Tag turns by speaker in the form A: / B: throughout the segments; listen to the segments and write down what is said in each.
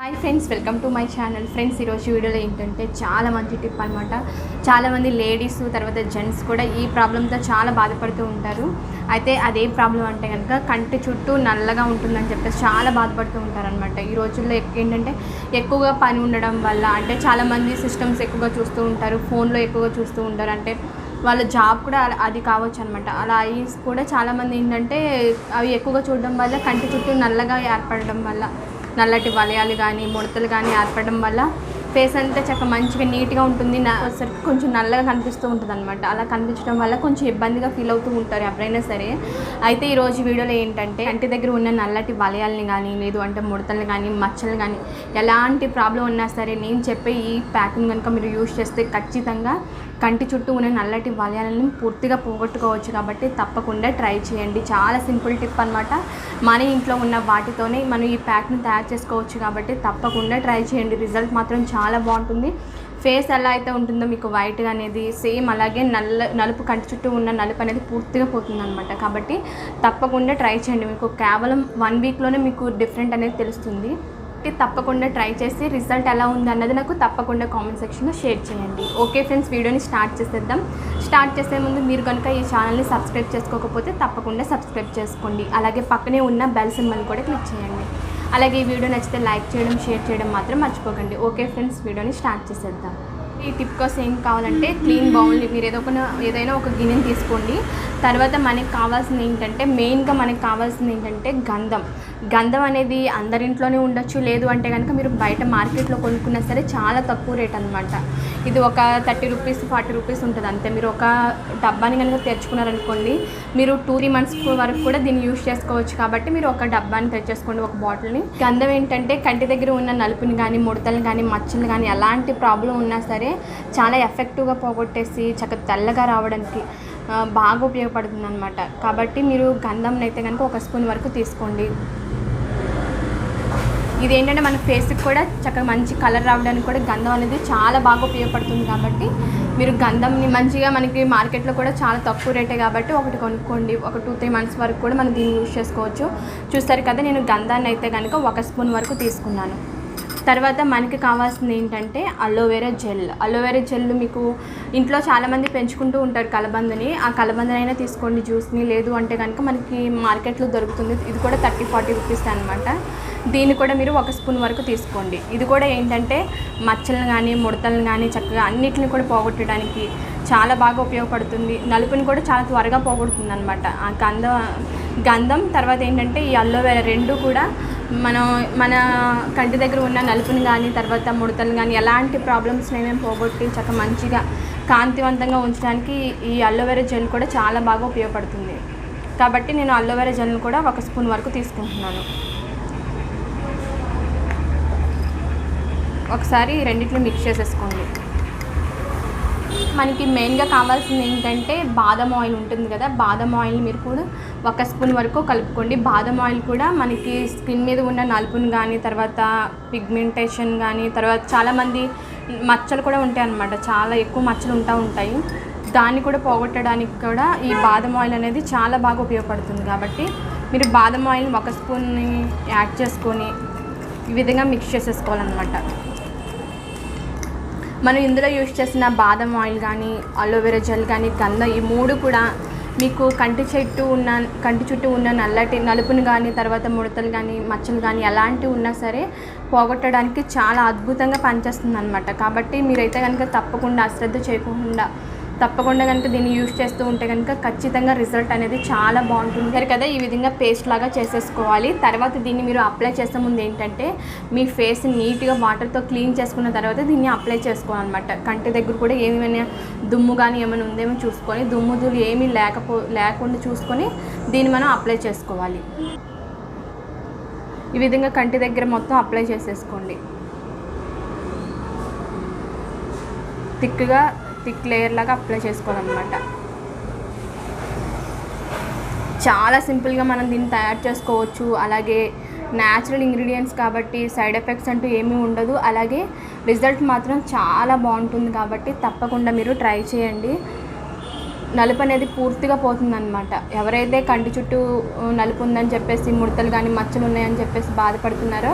A: Hi friends, welcome to my channel. Friends, ఈరోజు వీడియోలో ఏంటంటే చాలా మంచి టిప్ అనమాట. చాలామంది లేడీస్ తర్వాత జెంట్స్ కూడా ఈ ప్రాబ్లంతో చాలా బాధపడుతూ ఉంటారు. అయితే అదే ప్రాబ్లం అంటే కనుక కంటి చుట్టూ నల్లగా ఉంటుందని చెప్పేసి చాలా బాధపడుతూ ఉంటారనమాట. ఈ రోజుల్లో ఏంటంటే ఎక్కువగా పని ఉండడం వల్ల, అంటే చాలామంది సిస్టమ్స్ ఎక్కువగా చూస్తూ ఉంటారు, ఫోన్లో ఎక్కువగా చూస్తూ ఉంటారు. అంటే వాళ్ళ జాబ్ కూడా అది కావచ్చు అనమాట. అలా అయ్యి కూడా చాలామంది ఏంటంటే అవి ఎక్కువగా చూడడం వల్ల కంటి చుట్టూ నల్లగా ఏర్పడడం వల్ల, నల్లటి వలయాలు కానీ ముడతలు కానీ ఏర్పడడం వల్ల ఫేస్ అంతా చక్కగా మంచిగా నీట్గా ఉంటుంది. సరికి కొంచెం నల్లగా కనిపిస్తూ ఉంటుంది అనమాట. అలా కనిపించడం వల్ల కొంచెం ఇబ్బందిగా ఫీల్ అవుతూ ఉంటారు ఎవరైనా సరే. అయితే ఈరోజు వీడియోలో ఏంటంటే కంటి దగ్గర ఉన్న నల్లటి వలయాలని కానీ, లేదు అంటే ముడతలు కానీ, మచ్చలు కానీ, ఎలాంటి ప్రాబ్లం ఉన్నా సరే నేను చెప్పే ఈ ప్యాక్ని కనుక మీరు యూజ్ చేస్తే ఖచ్చితంగా కంటి చుట్టూ ఉన్న నల్లటి వలయాలను పూర్తిగా పోగొట్టుకోవచ్చు. కాబట్టి తప్పకుండా ట్రై చేయండి. చాలా సింపుల్ టిప్ అనమాట. మన ఇంట్లో ఉన్న వాటితోనే మనం ఈ ప్యాక్ని తయారు చేసుకోవచ్చు. కాబట్టి తప్పకుండా ట్రై చేయండి. రిజల్ట్ మాత్రం చాలా బాగుంటుంది. ఫేస్ ఎలా అయితే ఉంటుందో మీకు వైట్గా అనేది సేమ్ అలాగే నలుపు కంటి చుట్టూ ఉన్న నలుపు అనేది పూర్తిగా పోతుందన్నమాట. కాబట్టి తప్పకుండా ట్రై చేయండి. మీకు కేవలం 1 వీక్లోనే మీకు డిఫరెంట్ అనేది తెలుస్తుంది. తప్పకుండా ట్రై చేసి రిజల్ట్ ఎలా ఉంది అన్నది నాకు తప్పకుండా కామెంట్ సెక్షన్లో షేర్ చేయండి. ఓకే ఫ్రెండ్స్, వీడియోని స్టార్ట్ చేసేద్దాం. స్టార్ట్ చేసే ముందు మీరు కనుక ఈ ఛానల్ని సబ్స్క్రైబ్ చేసుకోకపోతే తప్పకుండా సబ్స్క్రైబ్ చేసుకోండి. అలాగే పక్కనే ఉన్న బెల్ సింబల్ కూడా క్లిక్ చేయండి. అలాగే ఈ వీడియో నచ్చితే లైక్ చేయడం, షేర్ చేయడం మాత్రం మర్చిపోకండి. ఓకే ఫ్రెండ్స్, వీడియోని స్టార్ట్ చేసేద్దాం. ఈ టిప్ కోసం ఏం కావాలంటే క్లీన్ బౌల్, మీరు ఏదైనా ఒక గిన్నెని తీసుకోండి. తర్వాత మనకి కావాల్సింది ఏంటంటే, మెయిన్గా మనకి కావాల్సింది ఏంటంటే గంధం అనేది అందరింట్లోనే ఉండొచ్చు. లేదు అంటే కనుక మీరు బయట మార్కెట్లో కొనుక్కున్నా సరే చాలా తక్కువ రేట్ అనమాట. ఇది ఒక 30 రూపీస్ 40 రూపీస్ ఉంటుంది అంతే. మీరు ఒక డబ్బాని కనుక తెచ్చుకున్నారనుకోండి, మీరు 2-3 మంత్స్ వరకు కూడా దీన్ని యూజ్ చేసుకోవచ్చు. కాబట్టి మీరు ఒక డబ్బాని తెచ్చేసుకోండి, ఒక బాటిల్ని. గంధం ఏంటంటే కంటి దగ్గర ఉన్న నలుపుని కానీ, ముడతలు కానీ, మచ్చలు కానీ, ఎలాంటి ప్రాబ్లం ఉన్నా సరే చాలా ఎఫెక్టివ్గా పోగొట్టేసి చక్కగా తెల్లగా రావడానికి బాగా ఉపయోగపడుతుంది అనమాట. కాబట్టి మీరు గంధంని అయితే కనుక 1 స్పూన్ వరకు తీసుకోండి. ఇదేంటంటే మన ఫేస్కి కూడా చక్కగా మంచి కలర్ రావడానికి కూడా గంధం అనేది చాలా బాగా ఉపయోగపడుతుంది. కాబట్టి మీరు గంధంని మంచిగా, మనకి మార్కెట్లో కూడా చాలా తక్కువ రేటే కాబట్టి ఒకటి కొనుక్కోండి. ఒక 2-3 మంత్స్ వరకు కూడా మనం దీన్ని యూజ్ చేసుకోవచ్చు. చూస్తారు కదా, నేను గంధాన్ని అయితే కనుక 1 స్పూన్ వరకు తీసుకున్నాను. తర్వాత మనకి కావాల్సింది ఏంటంటే అలోవెరా జెల్. మీకు ఇంట్లో చాలామంది పెంచుకుంటూ ఉంటారు కలబందని. ఆ కలబందని అయినా తీసుకోండి, జ్యూస్ని. లేదు అంటే కనుక మనకి మార్కెట్లో దొరుకుతుంది. ఇది కూడా 30-40 రూపీస్ అనమాట. దీన్ని కూడా మీరు 1 స్పూన్ వరకు తీసుకోండి. ఇది కూడా ఏంటంటే మచ్చలను కానీ, ముడతలను కానీ చక్కగా అన్నిటిని కూడా పోగొట్టడానికి చాలా బాగా ఉపయోగపడుతుంది. నలుపుని కూడా చాలా త్వరగా పోగొడుతుంది అనమాట. ఆ గంధం తర్వాత ఏంటంటే ఈ అలోవెరా, రెండు కూడా మన కంటి దగ్గర ఉన్న నలుపుని కానీ, తర్వాత ముడతలు కానీ, ఎలాంటి ప్రాబ్లమ్స్ని మేము పోగొట్టి చక్కగా మంచిగా కాంతివంతంగా ఉంచడానికి ఈ అలోవెరా జెల్ కూడా చాలా బాగా ఉపయోగపడుతుంది. కాబట్టి నేను అలోవెరా జెల్ని కూడా 1 స్పూన్ వరకు తీసుకుంటున్నాను. ఒకసారి రెండిట్లో మిక్స్ చేసేసుకోండి. మనకి మెయిన్గా కావాల్సింది ఏంటంటే బాదం ఆయిల్ ఉంటుంది కదా, బాదం ఆయిల్ని మీరు కూడా 1 స్పూన్ వరకు కలుపుకోండి. బాదం ఆయిల్ కూడా మనకి స్కిన్ మీద ఉన్న నలుపుని కానీ, తర్వాత పిగ్మెంటేషన్ కానీ, తర్వాత చాలామంది మచ్చలు కూడా ఉంటాయి అన్నమాట. చాలా ఎక్కువ మచ్చలు ఉంటాయి. దాన్ని కూడా పోగొట్టడానికి కూడా ఈ బాదం ఆయిల్ అనేది చాలా బాగా ఉపయోగపడుతుంది. కాబట్టి మీరు బాదం ఆయిల్ని 1 స్పూన్ని యాడ్ చేసుకొని ఈ విధంగా మిక్స్ చేసేసుకోవాలన్నమాట. మనం ఇందులో యూజ్ చేసిన బాదం ఆయిల్ కానీ, అలోవెరా జెల్ కానీ, గంధం, ఈ 3 కూడా మీకు కంటి చుట్టూ ఉన్న నలుపుని కానీ, తర్వాత ముడతలు కానీ, మచ్చలు కానీ ఎలాంటివి ఉన్నా సరే పోగొట్టడానికి చాలా అద్భుతంగా పనిచేస్తుంది అనమాట. కాబట్టి మీరైతే కనుక తప్పకుండా అశ్రద్ధ చేయకుండా తప్పకుండా కనుక దీన్ని యూజ్ చేస్తూ ఉంటే కనుక ఖచ్చితంగా రిజల్ట్ అనేది చాలా బాగుంటుంది కదా. ఈ విధంగా పేస్ట్ లాగా చేసేసుకోవాలి. తర్వాత దీన్ని మీరు అప్లై చేసే ముందు ఏంటంటే మీ ఫేస్ నీట్గా వాటర్తో క్లీన్ చేసుకున్న తర్వాత దీన్ని అప్లై చేసుకోవాలన్నమాట. కంటి దగ్గర కూడా ఏమైనా దుమ్ము కానీ ఏమైనా ఉందేమో చూసుకొని, దుమ్ముదులు ఏమీ లేకుండా చూసుకొని దీన్ని మనం అప్లై చేసుకోవాలి. ఈ విధంగా కంటి దగ్గర మొత్తం అప్లై చేసేసుకోండి. థిక్ లేయర్ లాగా అప్లై చేసుకోవాలన్నమాట. చాలా సింపుల్గా మనం దీన్ని తయారు చేసుకోవచ్చు. అలాగే న్యాచురల్ ఇంగ్రీడియంట్స్ కాబట్టి సైడ్ ఎఫెక్ట్స్ అంటూ ఏమీ ఉండదు. అలాగే రిజల్ట్ మాత్రం చాలా బాగుంటుంది. కాబట్టి తప్పకుండా మీరు ట్రై చేయండి. నలుపు అనేది పూర్తిగా పోతుందన్నమాట. ఎవరైతే కంటి చుట్టూ నలుపు ఉందని చెప్పేసి, ముడతలు కానీ మచ్చలు ఉన్నాయని చెప్పేసి బాధపడుతున్నారో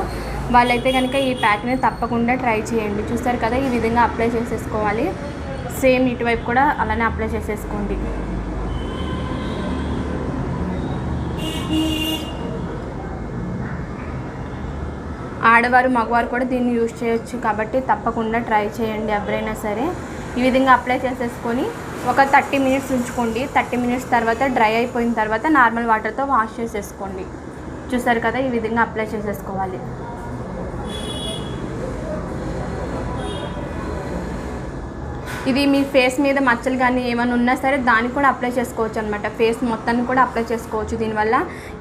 A: వాళ్ళైతే కనుక ఈ ప్యాక్ని తప్పకుండా ట్రై చేయండి. చూస్తారు కదా, ఈ విధంగా అప్లై చేసేసుకోవాలి. సేమ్ ఇటువైపు కూడా అలానే అప్లై చేసేసుకోండి. ఆడవారు మగవారు కూడా దీన్ని యూజ్ చేయొచ్చు కాబట్టి తప్పకుండా ట్రై చేయండి ఎవరైనా సరే. ఈ విధంగా అప్లై చేసేసుకొని ఒక 30 మినిట్స్ ఉంచుకోండి. 30 మినిట్స్ తర్వాత డ్రై అయిపోయిన తర్వాత నార్మల్ వాటర్తో వాష్ చేసేసుకోండి. చూసారు కదా, ఈ విధంగా అప్లై చేసేసుకోవాలి. ఇది మీ ఫేస్ మీద మచ్చలు కానీ ఏమైనా ఉన్నా సరే దానికి కూడా అప్లై చేసుకోవచ్చు అనమాట. ఫేస్ మొత్తాన్ని కూడా అప్లై చేసుకోవచ్చు. దీనివల్ల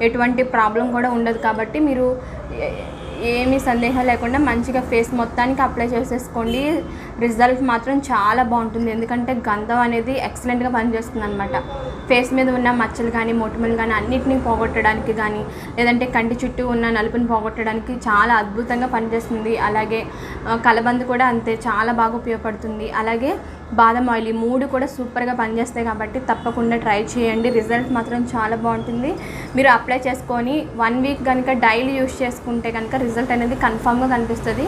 A: ఎటువంటి ప్రాబ్లం కూడా ఉండదు కాబట్టి మీరు ఏమీ సందేహం లేకుండా మంచిగా ఫేస్ మొత్తానికి అప్లై చేసేసుకోండి. రిజల్ట్ మాత్రం చాలా బాగుంటుంది. ఎందుకంటే గంధం అనేది ఎక్సలెంట్గా పనిచేస్తుంది అనమాట. ఫేస్ మీద ఉన్న మచ్చలు కానీ మొటిమలు కానీ అన్నిటినీ పోగొట్టడానికి కానీ, లేదంటే కంటి చుట్టూ ఉన్న నలుపుని పోగొట్టడానికి చాలా అద్భుతంగా పనిచేస్తుంది. అలాగే కలబంద కూడా అంతే, చాలా బాగా ఉపయోగపడుతుంది. అలాగే బాదం ఆయిల్, ఈ 3 కూడా సూపర్గా పనిచేస్తాయి కాబట్టి తప్పకుండా ట్రై చేయండి. రిజల్ట్ మాత్రం చాలా బాగుంటుంది. మీరు అప్లై చేసుకొని 1 వీక్ కనుక డైలీ యూస్ చేసుకుంటే కనుక రిజల్ట్ అనేది కన్ఫామ్గా కనిపిస్తుంది.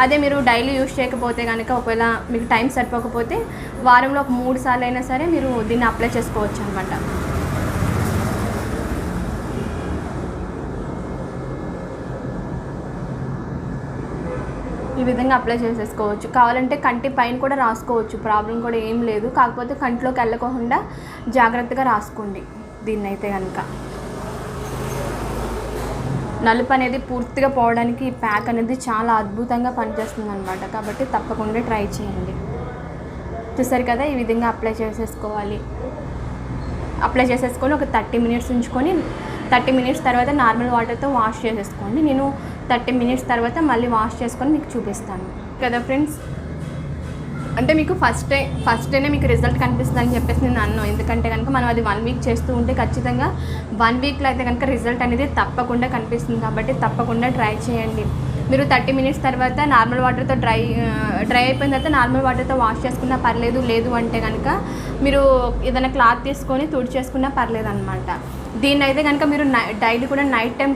A: అదే మీరు డైలీ యూస్ చేయకపోతే కనుక, ఒకవేళ మీకు టైం సరిపోకపోతే వారంలో ఒక 3 సార్లు అయినా సరే మీరు దీన్ని అప్లై చేసుకోవచ్చు అనమాట. ఈ విధంగా అప్లై చేసేసుకోవచ్చు. కావాలంటే కంటి పైన కూడా రాసుకోవచ్చు, ప్రాబ్లం కూడా ఏం లేదు. కాకపోతే కంటిలోకి వెళ్ళకుండా జాగ్రత్తగా రాసుకోండి దీన్నైతే కనుక. నలుపు అనేది పూర్తిగా పోవడానికి ఈ ప్యాక్ అనేది చాలా అద్భుతంగా పనిచేస్తుంది అనమాట. కాబట్టి తప్పకుండా ట్రై చేయండి. చూసారు కదా, ఈ విధంగా అప్లై చేసేసుకోవాలి. అప్లై చేసేసుకొని ఒక 30 మినిట్స్ ఉంచుకొని 30 మినిట్స్ తర్వాత నార్మల్ వాటర్తో వాష్ చేసేసుకోండి. నేను 30 మినిట్స్ తర్వాత మళ్ళీ వాష్ చేసుకొని మీకు చూపిస్తాను కదా ఫ్రెండ్స్. అంటే మీకు ఫస్ట్ డేనే మీకు రిజల్ట్ కనిపిస్తుంది అని చెప్పేసి నేను అన్నాను. ఎందుకంటే కనుక మనం అది 1 వీక్ చేస్తూ ఉంటే ఖచ్చితంగా 1 వీక్లో అయితే కనుక రిజల్ట్ అనేది తప్పకుండా కనిపిస్తుంది. కాబట్టి తప్పకుండా ట్రై చేయండి. మీరు 30 మినిట్స్ తర్వాత నార్మల్ వాటర్తో డ్రై అయిపోయిన తర్వాత నార్మల్ వాటర్తో వాష్ చేసుకున్నా పర్లేదు. లేదు అంటే కనుక మీరు ఏదైనా క్లాత్ తీసుకొని తుడిచేసుకున్నా పర్లేదు అనమాట. దీన్ని అయితే కనుక మీరు డైలీ కూడా నైట్ టైం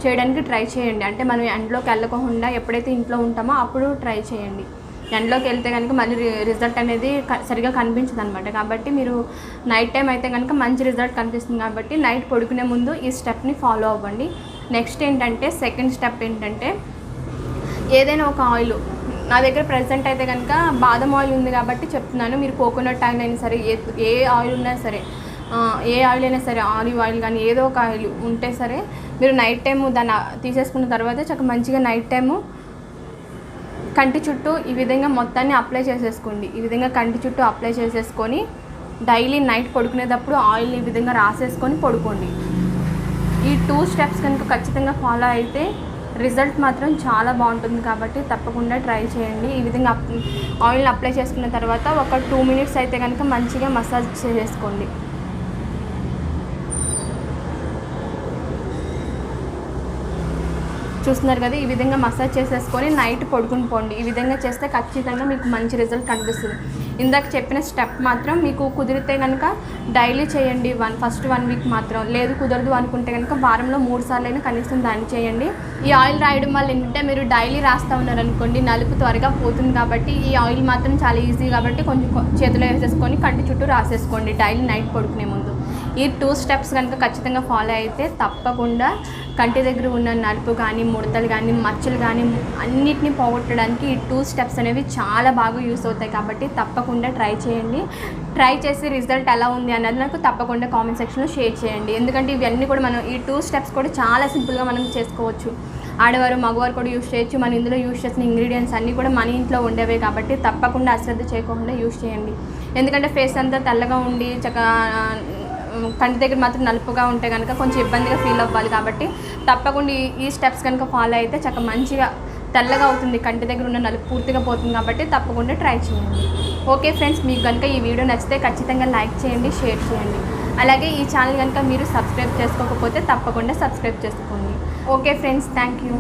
A: చేయడానికి ట్రై చేయండి. అంటే మనం ఎండలోకి వెళ్ళకుండా ఎప్పుడైతే ఇంట్లో ఉంటామో అప్పుడు ట్రై చేయండి. ఎండలోకి వెళ్తే కనుక మళ్ళీ రిజల్ట్ అనేది సరిగా కనిపించదు అనమాట. కాబట్టి మీరు నైట్ టైం అయితే కనుక మంచి రిజల్ట్ కనిపిస్తుంది. కాబట్టి నైట్ పడుకునే ముందు ఈ స్టెప్ని ఫాలో అవ్వండి. నెక్స్ట్ ఏంటంటే, సెకండ్ స్టెప్ ఏంటంటే, ఏదైనా ఒక ఆయిల్, నా దగ్గర ప్రెజెంట్ అయితే కనుక బాదం ఆయిల్ ఉంది కాబట్టి చెప్తున్నాను. మీరు కోకోనట్ ఆయిల్ అయినా సరే, ఏ ఆయిల్ ఉన్నా సరే, ఏ ఆయిల్ అయినా సరే, ఆలివ్ ఆయిల్ కానీ ఏదో ఒక ఆయిల్ ఉంటే సరే, మీరు నైట్ టైము దాన్ని తీసేసుకున్న తర్వాత చక్కగా మంచిగా నైట్ టైము కంటి చుట్టూ ఈ విధంగా మొత్తాన్ని అప్లై చేసేసుకోండి. ఈ విధంగా కంటి చుట్టూ అప్లై చేసేసుకొని డైలీ నైట్ పడుకునేటప్పుడు ఆయిల్ని ఈ విధంగా రాసేసుకొని పడుకోండి. ఈ 2 స్టెప్స్ కనుక ఖచ్చితంగా ఫాలో అయితే రిజల్ట్ మాత్రం చాలా బాగుంటుంది. కాబట్టి తప్పకుండా ట్రై చేయండి. ఈ విధంగా ఆయిల్ని అప్లై చేసుకున్న తర్వాత ఒక 2 మినిట్స్ అయితే కనుక మంచిగా మసాజ్ చేసేసుకోండి. చూస్తున్నారు కదా, ఈ విధంగా మసాజ్ చేసేసుకొని నైట్ పడుకుని పోండి. ఈ విధంగా చేస్తే ఖచ్చితంగా మీకు మంచి రిజల్ట్ కనిపిస్తుంది. ఇందాక చెప్పిన స్టెప్ మాత్రం మీకు కుదిరితే కనుక డైలీ చేయండి. ఫస్ట్ 1 వీక్ మాత్రం. లేదు కుదరదు అనుకుంటే కనుక వారంలో 3 సార్లు అయినా కనీసం దాన్ని చేయండి. ఈ ఆయిల్ రాయడం వల్ల ఏంటంటే, మీరు డైలీ రాస్తూ ఉన్నారనుకోండి, నలుపు త్వరగా పోతుంది. కాబట్టి ఈ ఆయిల్ మాత్రం చాలా ఈజీ కాబట్టి కొంచెం చేతిలో వేసేసుకొని కంటి చుట్టూ రాసేసుకోండి డైలీ నైట్ పడుకునే ముందు. ఈ 2 స్టెప్స్ కనుక ఖచ్చితంగా ఫాలో అయితే తప్పకుండా కంటి దగ్గర ఉన్న నలుపు కానీ, ముడతలు కానీ, మచ్చలు కానీ అన్నిటినీ పోగొట్టడానికి ఈ 2 స్టెప్స్ అనేవి చాలా బాగా యూస్ అవుతాయి. కాబట్టి తప్పకుండా ట్రై చేయండి. ట్రై చేసి రిజల్ట్ ఎలా ఉంది అన్నది నాకు తప్పకుండా కామెంట్ సెక్షన్లో షేర్ చేయండి. ఎందుకంటే ఇవన్నీ కూడా మనం ఈ 2 స్టెప్స్ కూడా చాలా సింపుల్గా మనం చేసుకోవచ్చు. ఆడవారు మగవారు కూడా యూస్ చేయొచ్చు. మనం ఇందులో యూస్ చేసిన ఇంగ్రీడియంట్స్ అన్నీ కూడా మన ఇంట్లో ఉండేవే కాబట్టి తప్పకుండా అశ్రద్ధ చేయకుండా యూస్ చేయండి. ఎందుకంటే ఫేస్ అంతా తెల్లగా ఉండి కంటి దగ్గర మాత్రం నలుపుగా ఉంటే కనుక కొంచెం ఇబ్బందిగా ఫీల్ అవ్వాలి. కాబట్టి తప్పకుండా ఈ స్టెప్స్ కనుక ఫాలో అయితే మంచిగా తెల్లగా అవుతుంది. కంటి దగ్గర ఉన్న నలుపు పూర్తిగా పోతుంది. కాబట్టి తప్పకుండా ట్రై చేయండి. ఓకే ఫ్రెండ్స్, మీకు కనుక ఈ వీడియో నచ్చితే ఖచ్చితంగా లైక్ చేయండి, షేర్ చేయండి. అలాగే ఈ ఛానల్ కనుక మీరు సబ్స్క్రైబ్ చేసుకోకపోతే తప్పకుండా సబ్స్క్రైబ్ చేసుకోండి. Okay friends, thank you.